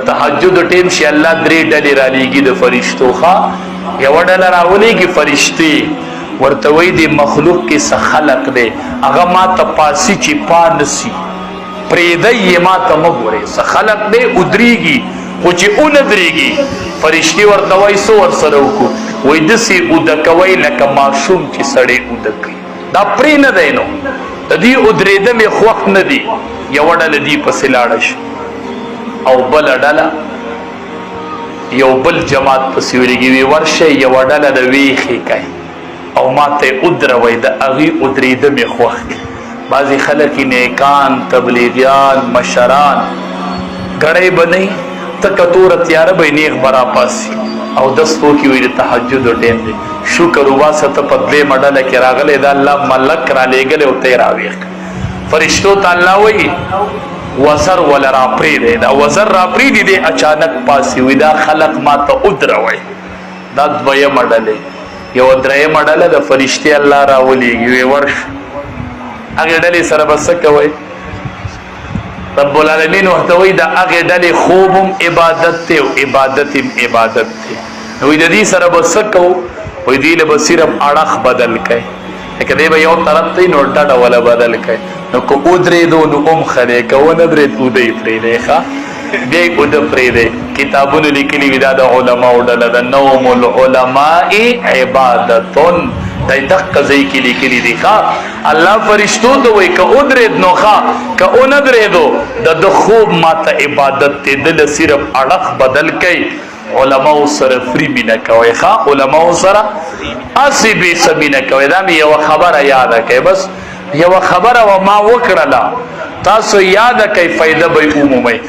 تهجد ټیم شي الله درې ډلې را لېږي د فرشتو ښه یوه ډله راولېږي فرشتې ورته وایي د مخلوق کې څه خلق دی هغه ما ته پاسي چې پا نسي پرېږدی یې ما ته مه ګورئ څه خلق دی ودرېږي خو چې ونه درېږي فرشتې ورته وایي څه ورسره وکړو وایي داسې اوده کوئ لکه ماشوم چې سړی اوده کوي دا پرې نه دی نو د دې ودرېده مې خوښ نه دي یوه ډله دې پسې لاړه شي او بله ډله یو بل جماعت پسې ورېږي وي ورشئ یوه ډله د ویښې کوي او ما ته یې ودروئ د هغې ودرېده مې خوښ کړي بعضې خلک یې نیکان تبلیغیان مشران ګړی به نه تکه توره تیاره به یې نیغ به راپاسي او دستو کې وي د تهجدو ټیم دی شکر وباسه ته په دویمه ډله کې راغلی دا الله ملک رالیږلی او ته یې راویښ فرشتو ته الله وایي وزر ولا راپرېږدی دا وزر راپرېږدي دی اچانک پاسي وي دا خلق ما ته ودروئ دا دویمه ډلې یوه درېیمه ډله د فرشتې الله راولېږي وی ورشه هغې ډلې سره به څه کوئ رب العالمین ورته وایي د هغې ډلې خوب هم عبادت دی او عبادت هم عبادت دی نو د دې سره به څه کوو وایي دوی له به صرف اړخ بدل کوي لکه دی به یو طرف ته نو ډډه وله بدل کوي نو که ودرېدو نو هم ښه دی که ونه درېد اوده یې پرېږدی ښه بیا یې اوده پرېږدی کتابونو لیکلي وي دا د علماو ډله ده نوم العلماء عبادتون دا دقه ځای کې لیکلي دي ښه الله فرشتو ته وایي که ودرېد نو ښه که ونه درېدو د ده خوب ماته عبادت دی ده له صرف اړخ بدل کوي علماو سره فری مینه کوئ ښه علماو سره هسې بې څه مینه کوئ دا مې یوه خبره یاده کوئ بس یوه خبره و ما وکړله تاسو یاده کوئ فایده به یې ومومئ